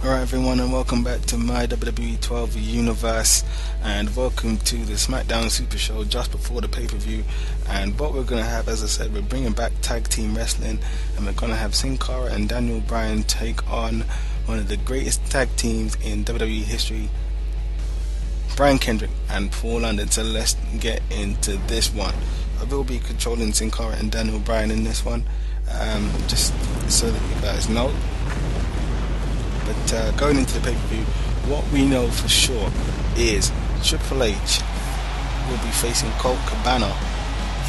Alright everyone, and welcome back to my WWE 12 universe, and welcome to the SmackDown SuperShow just before the pay-per-view. And what we're going to have, as I said, we're bringing back tag team wrestling, and we're going to have Sin Cara and Daniel Bryan take on one of the greatest tag teams in WWE history, Brian Kendrick and Paul London. So let's get into this one. I will be controlling Sin Cara and Daniel Bryan in this one, just so that you guys know. But going into the pay-per-view, what we know for sure is Triple H will be facing Colt Cabana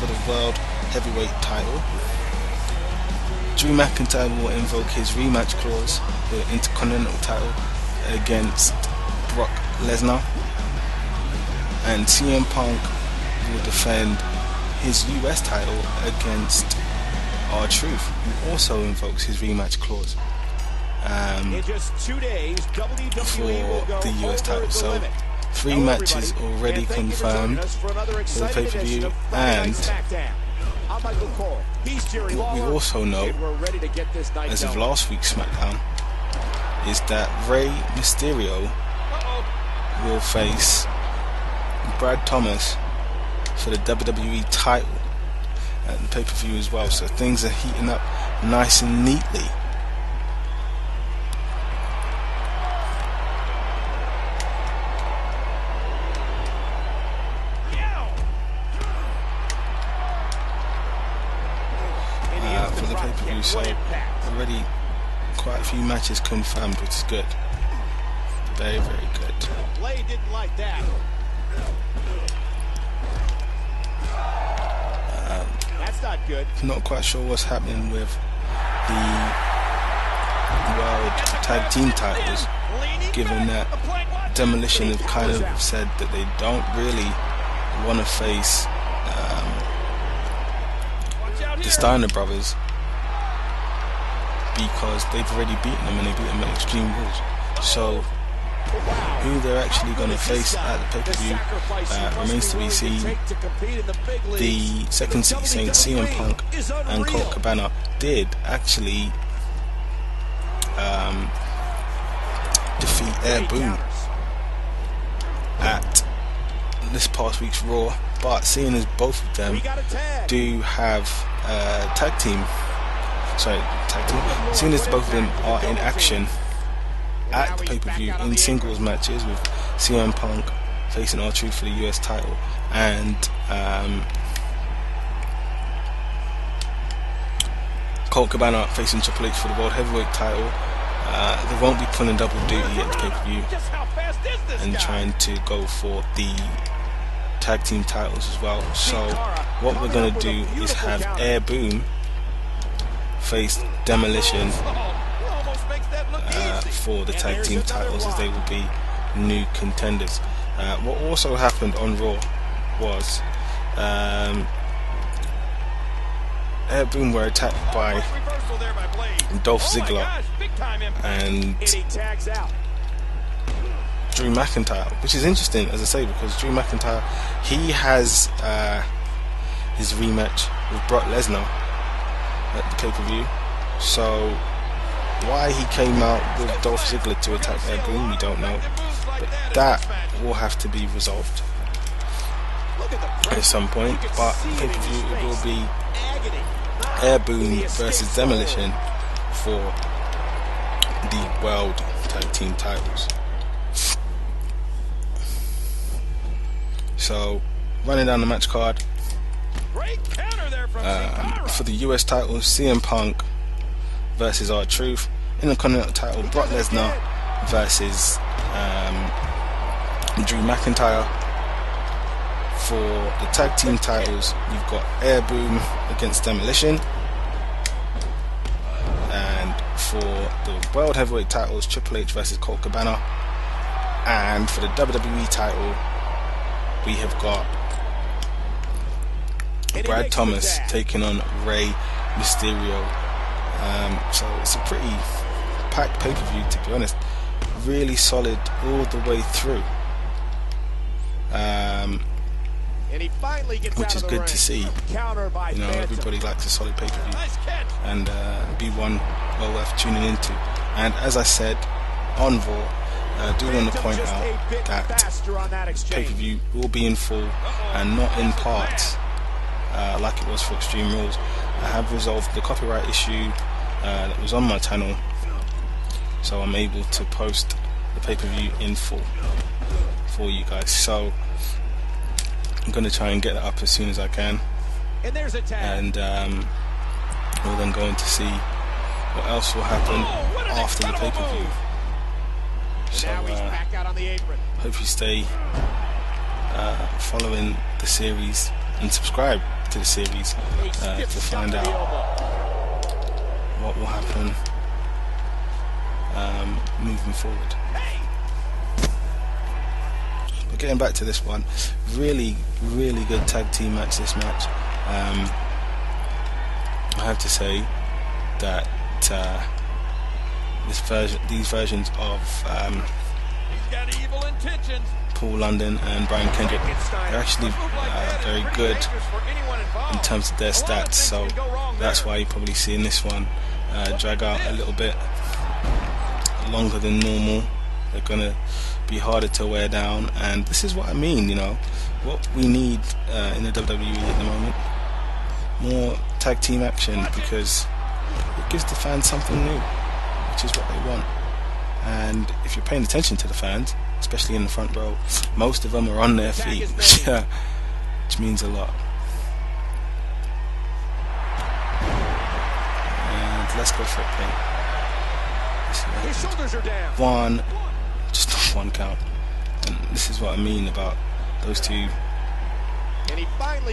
for the World Heavyweight title. Drew McIntyre will invoke his rematch clause for the Intercontinental title against Brock Lesnar. And CM Punk will defend his US title against R-Truth, who also invokes his rematch clause. In just 2 days, WWE for the US title. So 3 matches already confirmed for the pay-per-view, and what we also know, as of last week's SmackDown, is that Rey Mysterio will face Brad Thomas for the WWE title at the pay-per-view as well. So things are heating up nice and neatly. For the pay-per-view, so already quite a few matches confirmed, which is good. Very, very good. Didn't like that. That's not good. Not quite sure what's happening with the World Tag Team titles, given that Demolition have kind of said that they don't really want to face the Steiner brothers, because they've already beaten them and they beat them at Extreme Rules. So who they're actually going to face at the pay-per-view remains to be seen. The Second City Saints, CM Punk and Colt Cabana did actually defeat Air Boom at this past week's Raw, but seeing as both of them do have seeing as both of them are in action at the pay-per-view in singles matches, with CM Punk facing R-Truth for the US title and Colt Cabana facing Triple H for the World Heavyweight title, they won't be pulling double duty at the pay-per-view and trying to go for the tag team titles as well. So what we're going to do is have Air Boom face Demolition for the tag team titles, as they will be new contenders. What also happened on Raw was Air Boom were attacked by Dolph Ziggler and Drew McIntyre, which is interesting, as I say, because Drew McIntyre, he has his rematch with Brock Lesnar at the pay-per-view. So why he came out with Dolph Ziggler to attack Air Boom, we don't know, but that will have to be resolved at some point. But pay-per-view, it will be Air Boom versus Demolition for the World Tag Team titles. So running down the match card, for the US title, CM Punk versus R-Truth. In the Continental title, Brock Lesnar versus Drew McIntyre. For the tag team titles, you've got Air Boom against Demolition. And for the World Heavyweight titles, Triple H versus Colt Cabana. And for the WWE title, we have got Brad Thomas taking on Rey Mysterio. So it's a pretty packed pay-per-view, to be honest. Really solid all the way through, which is good to see. You know, everybody likes a solid pay-per-view, and be one well worth tuning into. And as I said, on Raw. I do want to point out that pay-per-view will be in full and not in parts like it was for Extreme Rules. I have resolved the copyright issue that was on my channel, so I'm able to post the pay-per-view in full for you guys. So I'm going to try and get that up as soon as I can, and we'll then go in to see what else will happen after the pay-per-view. So hope you stay following the series and subscribe to the series to find out what will happen moving forward. But getting back to this one, really good tag team match. This match, I have to say that these versions of Paul London and Brian Kendrick, they're actually very good in terms of their stats, so that's why you're probably seeing this one drag out a little bit longer than normal. They're gonna be harder to wear down, and this is what I mean, you know, what we need in the WWE at the moment: more tag team action, because it gives the fans something new, which is what they want. And if you're paying attention to the fans, especially in the front row, most of them are on their feet, which means a lot. And let's go for a pin. His shoulders are down. One, just a one count. And this is what I mean about those two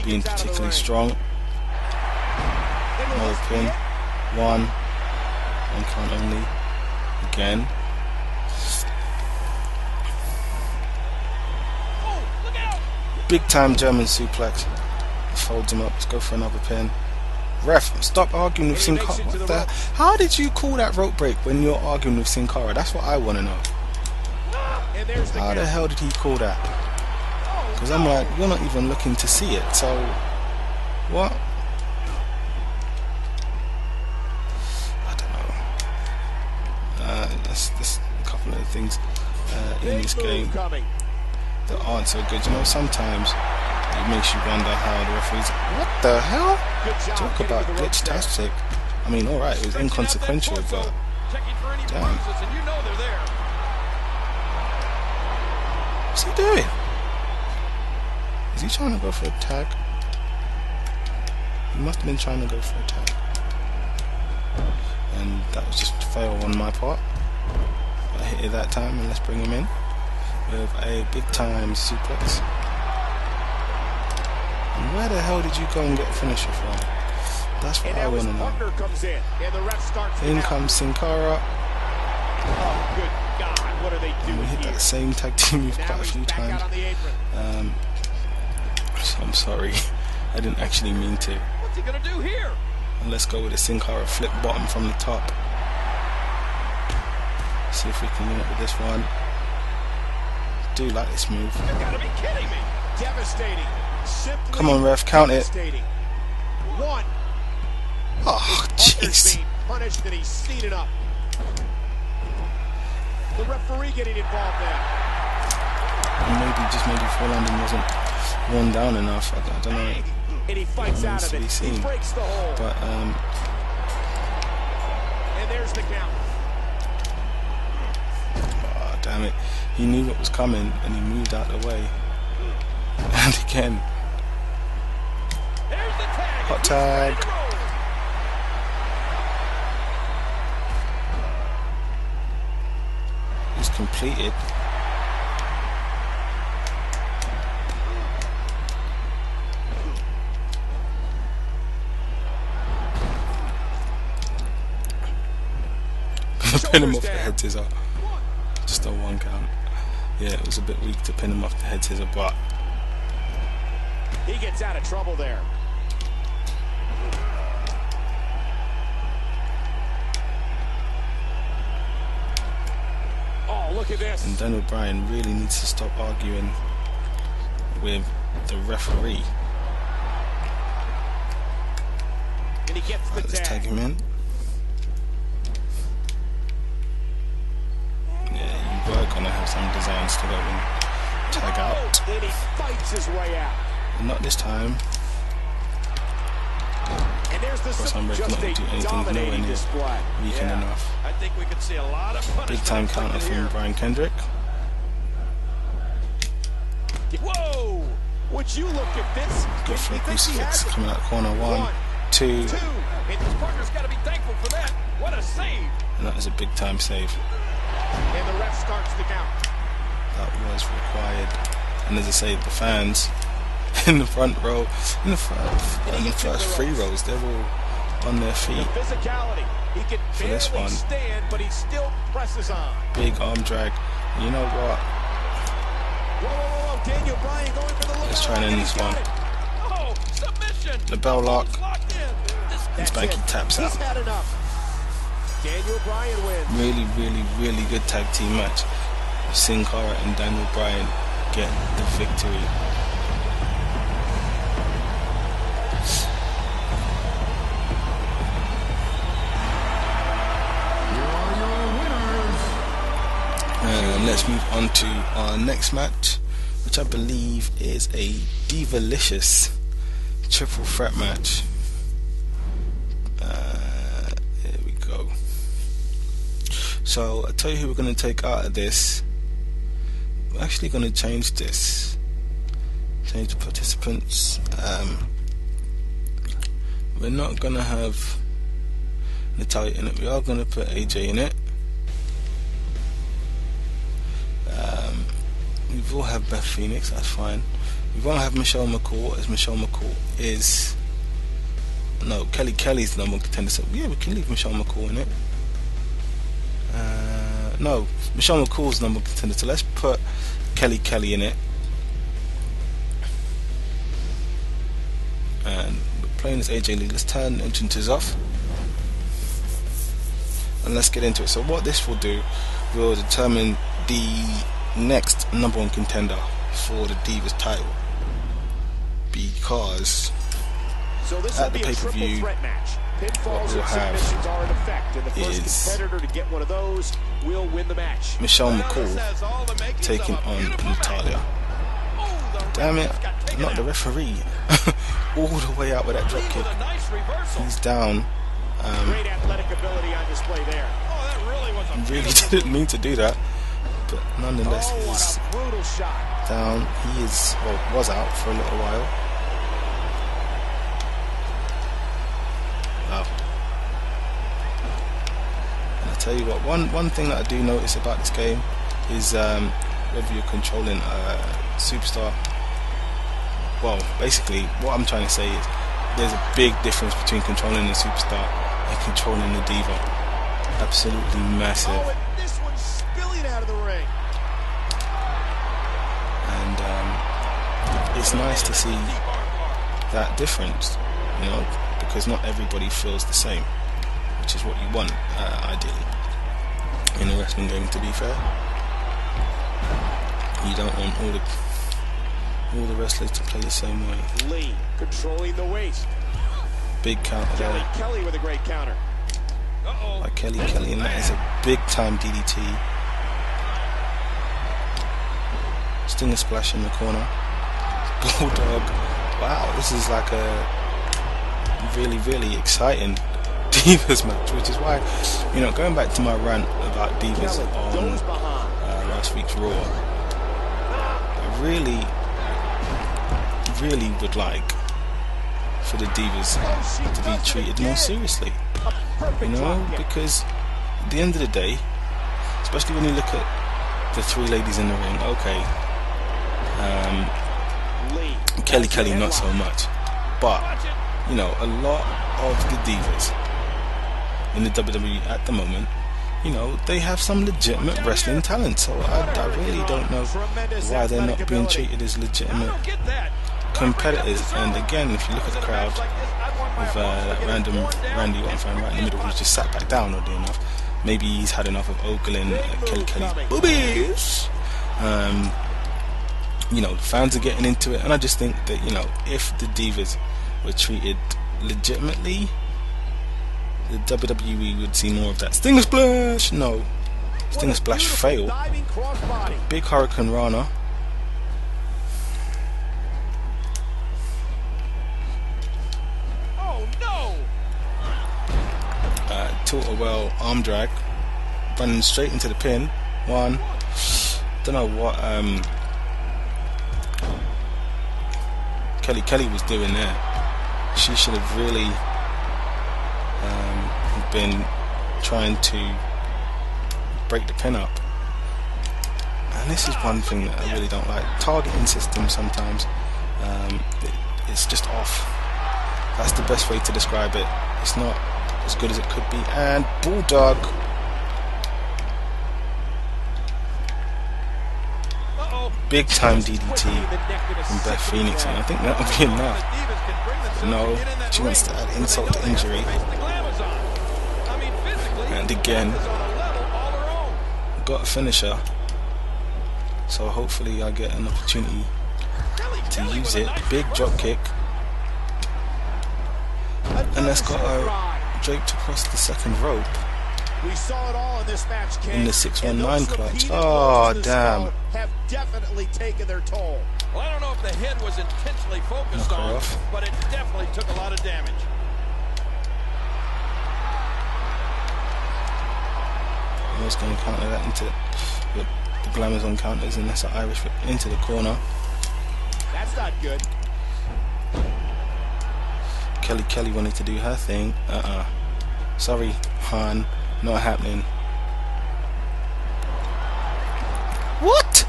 being particularly strong. Another pin. One count only. Again. Big time German suplex. Folds him up. Let's go for another pin. Ref, stop arguing with Sin Cara. What the? How did you call that rope break when you're arguing with Sin Cara? That's what I want to know. How the hell did he call that? Because I'm like, you're not even looking to see it. So, what? I don't know. There's a couple of things in this game that aren't so good. You know, sometimes it makes you wonder how the referees. What the hell? Talk about glitch-tastic. I mean, alright, it was inconsequential, but damn. What's he doing? Is he trying to go for a tag? He must have been trying to go for a tag. And that was just a fail on my part. I hit it that time, and let's bring him in with a big time suplex. And where the hell did you go and get a finisher from? That's what I want to know. In comes Sin Cara. Oh, good God, what are they doing? And we hit that same tag team move quite a few times. So I'm sorry, I didn't actually mean to. What's he gonna do here? And let's go with a Sin Cara flip bottom from the top. See if we can win it with this one. I do like this move. You gotta be kidding me! Devastating. Simply come on, ref, count it. One. Oh, jeez. Punished and he's seated up. The referee getting involved now. Maybe Paul London wasn't worn down enough. I don't know. And he fights out of it. He breaks the hold. But and there's the count. Oh, damn it. He knew what was coming and he moved out of the way. And again. There's the tag. Hot tag. It's completed. Pin him off the head scissor. Just a one count. Yeah, it was a bit weak to pin him off the head scissor, but he gets out of trouble there. Oh, look at this. And Daniel Bryan really needs to stop arguing with the referee. And he gets the let's tag him in. some designs to go and tag out. And he fights his way out. Not this time. And there's the Sunbreak not do anything nowhere near weakened enough. I think we could see a lot of Big time counter from Brian Kendrick. Whoa! Would you look at this? Good for a crucifix coming out corner. 1, 2. And his partner's got to be thankful for that. What a save! And that is a big time save. And the ref starts the count. That was required. And as I say, the fans in the front row, in the first 3 rows, they're all on their feet He can for this one. Stand, but he still presses on. Big arm drag. And you know what? Whoa. Daniel Bryan going for the look. Let's try and end this one. Oh, submission. The bell lock. And Spanky taps out. Had enough. Daniel Bryan wins. Really good tag team match. Sin Cara and Daniel Bryan get the victory. And let's move on to our next match, which I believe is a Divalicious triple threat match. Here we go. So I'll tell you who we're going to take out of this. We're actually going to change this. Change the participants. We're not going to have Natalia in it. We are going to put AJ in it. We will have Beth Phoenix, that's fine. We won't have Michelle McCool, as Michelle McCool is... No, Kelly's the number 1 contender, so yeah, we can leave Michelle McCool in it. No, Michelle McCool's the number 1 contender, so let's put Kelly in it. And we're playing as AJ Lee. Let's turn entrances off. And let's get into it. So what this will do, will determine the next number 1 contender for the Divas title, because at the pay-per-view what we'll have is Michelle McCool taking on Natalia. Damn it, not the referee. All the way out with that drop kick. He's down. Really didn't mean to do that, but nonetheless he's down. He is, well, was out for a little while. Wow. And I tell you what, one thing that I do notice about this game is whether you're controlling a superstar. Well, basically what I'm trying to say is there's a big difference between controlling a superstar and controlling a diva. Absolutely massive. Oh, and this one's spilling out of the ring. And it's nice to see that difference, you know, because not everybody feels the same, which is what you want, ideally, in a wrestling game, to be fair. You don't want all the wrestlers to play the same way. Lee controlling the waist. Big counter there. Kelly with a great counter. By Kelly, and that is a big time DDT. Stinger splash in the corner. Bulldog. Wow, this is like a really exciting Divas match, which is why, you know, going back to my rant about Divas on last week's Raw, I really would like for the Divas to be treated more seriously, you know, because at the end of the day, especially when you look at the 3 ladies in the ring, okay, Kelly not so much, but you know, a lot of the Divas in the WWE at the moment, you know, they have some legitimate wrestling talent, so I really don't know why they're not being treated as legitimate competitors. And again, if you look at the crowd with that random Randy Orton fan right in the middle who's just sat back down, oddly enough, maybe he's had enough of ogling Kelly's boobies. You know, the fans are getting into it, and I just think that, you know, if the Divas were treated legitimately, the WWE would see more of that Stinger Splash. No, Stinger splash fail. Big Hurricane Rana. Oh no! Tilt-a-well arm drag. Running straight into the pin. One. Don't know what Kelly was doing there. She should have really been trying to break the pin up. And this is one thing that I really don't like. Targeting system sometimes it's just off. That's the best way to describe it. It's not as good as it could be. And Bulldog. Big time DDT from Beth Phoenix, and I think that would be enough. No, she wants to add insult to injury. And again, got a finisher. So hopefully I get an opportunity to use it. Big drop kick. And that's got her draped across the second rope. We saw it all in this match, King. In the 619 clutch. Oh, damn. Have definitely taken their toll. Well, I don't know if the head was intentionally focused on, but it definitely took a lot of damage. I was going to counter that into the Glamazon counters, and that's an Irish whip into the corner. That's not good. Kelly wanted to do her thing. Sorry, Han. Not happening. What?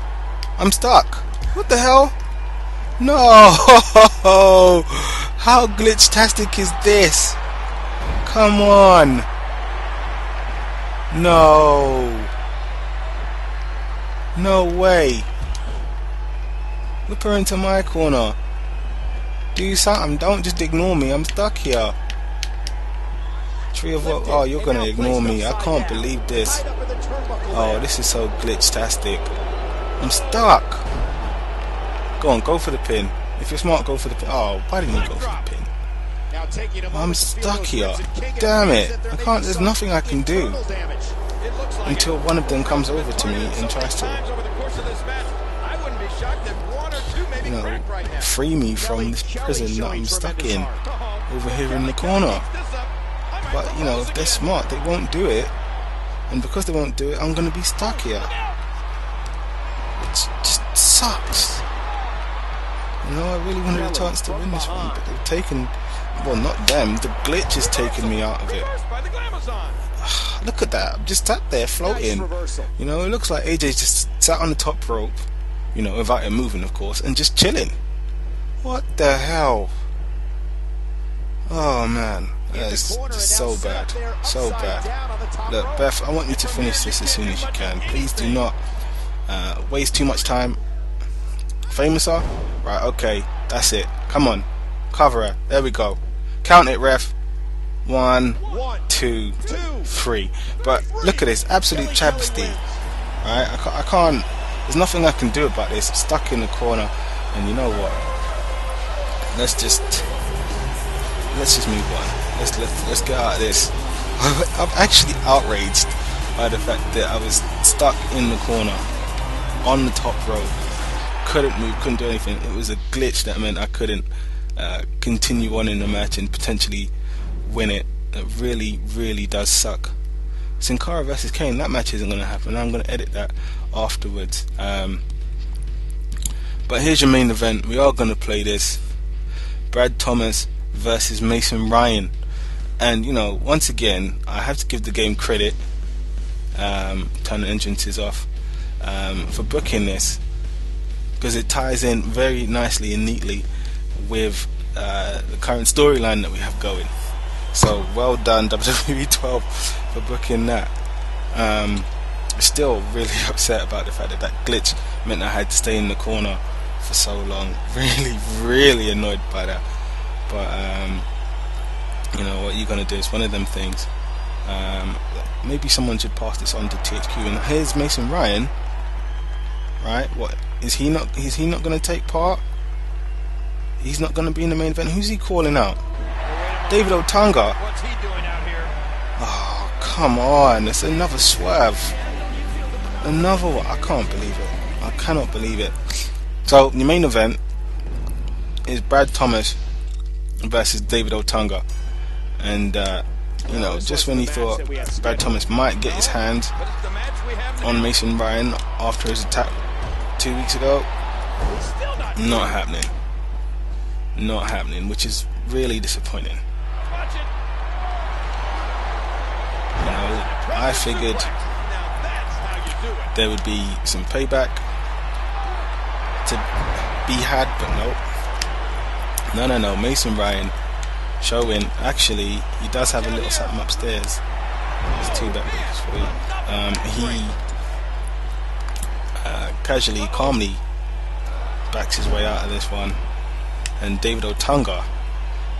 I'm stuck. What the hell? No! How glitch-tastic is this? Come on! No! No way! Whip her into my corner. Do something. Don't just ignore me. I'm stuck here. Oh, you're gonna ignore me. I can't believe this. Oh, this is so glitch-tastic. I'm stuck. Go on, go for the pin. If you're smart, go for the pin. Oh, why didn't you go for the pin? I'm stuck here. Damn it. I can't. There's nothing I can do until one of them comes over to me and tries to, you know, free me from this prison that I'm stuck in over here in the corner. But, you know, if they're smart, they won't do it. And because they won't do it, I'm going to be stuck here. It just sucks. You know, I really wanted a chance to win this one, but they've taken... Well, not them. The glitch has taken me out of it. Look at that. I'm just sat there floating. You know, it looks like AJ just sat on the top rope, you know, without him moving, of course, and just chilling. What the hell? Oh, man. That's just so bad. So bad. Look, Beth, I want you to finish this as soon as you can. Please do not waste too much time. Famous her? Right, okay. That's it. Come on. Cover her. There we go. Count it, ref. 1, 2, 3. But look at this. Absolute travesty. Right? I can't. There's nothing I can do about this. I'm stuck in the corner. And you know what? Let's just move on. Let's get out of this. I'm actually outraged by the fact that I was stuck in the corner on the top rope. Couldn't move, couldn't do anything. It was a glitch that meant I couldn't continue on in the match and potentially win it. It really, really does suck. Sin Cara versus Kane, that match isn't going to happen. I'm going to edit that afterwards. But here's your main event. We are going to play this. Brad Thomas versus Mason Ryan. And, you know, once again, I have to give the game credit, turn the entrances off, for booking this, because it ties in very nicely and neatly with the current storyline that we have going. So, well done, WWE 12, for booking that. Still really upset about the fact that that glitch meant I had to stay in the corner for so long. Really, really annoyed by that. But, you know, what you're going to do is one of them things. Maybe someone should pass this on to THQ. And here's Mason Ryan. Right? What? Is he not going to take part? He's not going to be in the main event. Who's he calling out? David Otunga. What's he doing out here? Oh, come on. It's another swerve. Another one. I can't believe it. I cannot believe it. So the main event is Brad Thomas versus David Otunga, and you know, just when you thought Brad Thomas might get his hands on Mason Ryan after his attack 2 weeks ago, not happening. Not happening, which is really disappointing. You know, I figured there would be some payback to be had, but nope. No. Mason Ryan showing, actually, he does have a little something upstairs. There's 2 bet makers for you. He casually, calmly backs his way out of this one, and David Otunga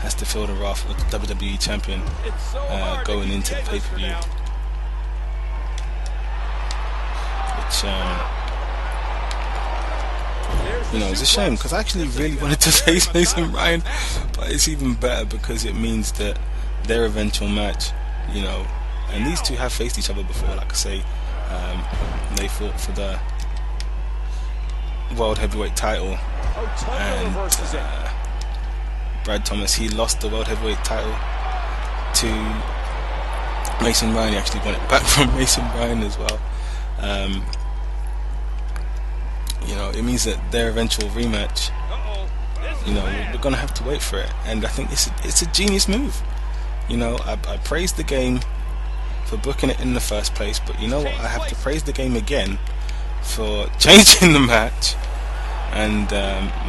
has to feel the wrath of the WWE champion going into the pay-per-view, which you know, it's a shame, because I actually really wanted to face Mason Ryan, but it's even better because it means that their eventual match, you know, and these two have faced each other before, like I say, they fought for the World Heavyweight title, and Brad Thomas, he lost the World Heavyweight title to Mason Ryan. He actually won it back from Mason Ryan as well. You know, it means that their eventual rematch, you know, we're gonna have to wait for it, and I think it's a genius move. You know, I praised the game for booking it in the first place, but you know what, I have to praise the game again for changing the match and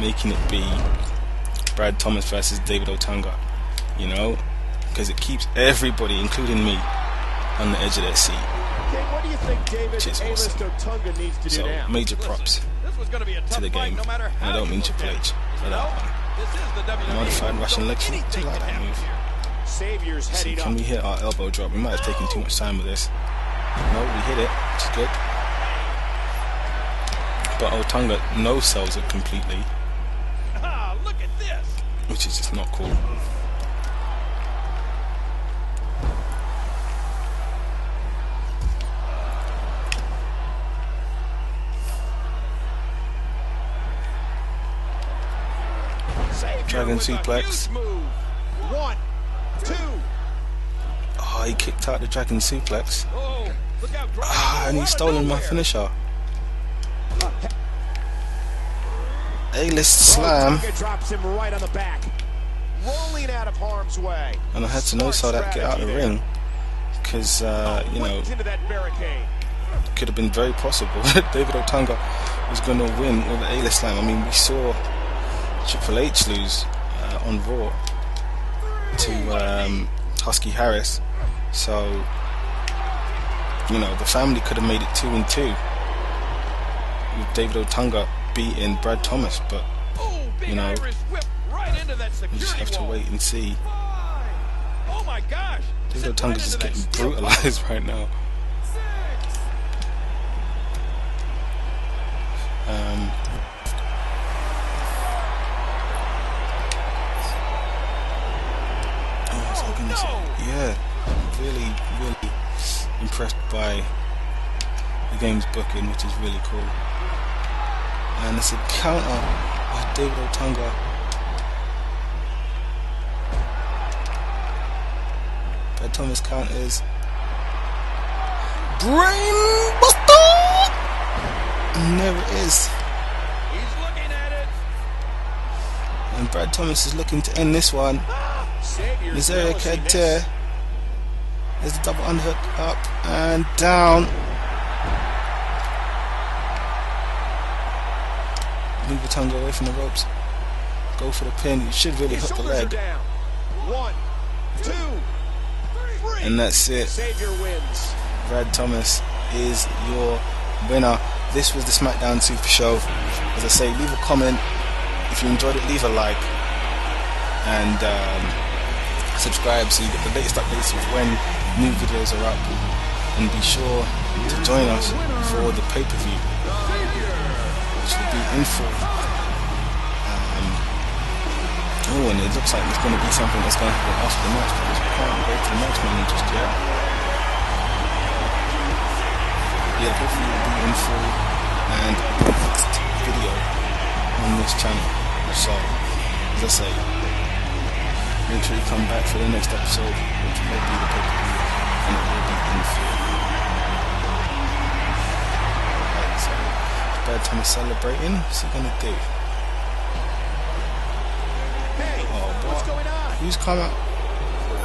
making it be Brad Thomas versus David Otunga, you know, because it keeps everybody, including me, on the edge of their seat. What do you think David Awesome. Otunga needs to do So now? major props to the game, and I don't mean Triple H for that one. Modified Russian leg sweep, do like that move. See, can we hit our elbow drop? We might have taken too much time with this. No, we hit it, which is good. But Otunga no sells it completely, Look at this. which is just not cool. Dragon suplex. 1, 2. Oh, he kicked out the dragon suplex. And he's stolen my finisher. A-list slam. Drops him right on the back. Rolling out of harm's way. And I had to no-sell that, get out of the ring, because you know, it could have been very possible that David Otunga was going to win with the A-list slam. I mean, we saw Triple H lose on Raw to Husky Harris, so you know, the family could have made it 2-2 with David Otunga beating Brad Thomas, but you know, we just have to wait and see. David Otunga's just getting brutalized right now. Yeah, really impressed by the game's booking, which is really cool. And it's a counter by David Otunga. Brad Thomas counters. Brain Buster! And there it is. He's looking at it. And Brad Thomas is looking to end this one. Miseria head tear. There's the double underhook, up and down. Move the tongue away from the ropes. Go for the pin. You should really hook the leg. 1, 2, 3. And that's it. Brad Thomas is your winner. This was the SmackDown Super Show. As I say, leave a comment. If you enjoyed it, leave a like. And subscribe so you get the latest updates of when new videos are up, and be sure to join us for the pay-per-view, which will be in full. Oh, and it looks like it's going to be something that's going to happen after the match, because we can't go to the match menu just yet. yeah, hopefully it'll be in full and the next video on this channel. So, as I say, make sure you come back for the next episode, which will be the pay-per-view, and it will be in full. Right, so Bad Thomas celebrating. What's he gonna do? Oh, what? Who's come out?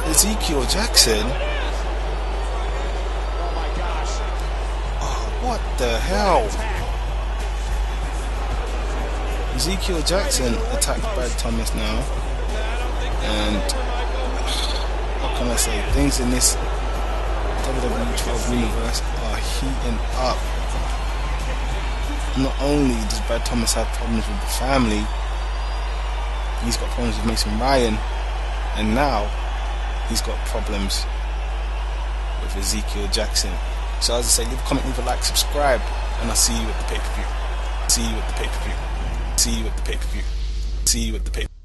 Ezekiel Jackson. Oh, what the hell? Ezekiel Jackson attacked Brad Thomas now, and what can I say? Things in this WWE 12 universe are heating up. Not only does Brad Thomas have problems with the family, he's got problems with Mason Ryan, and now he's got problems with Ezekiel Jackson. So as I say, leave a comment, leave a like, subscribe, and I'll see you at the pay-per-view. See you at the pay-per-view. See you at the pay-per-view. See you at the pay-per-view.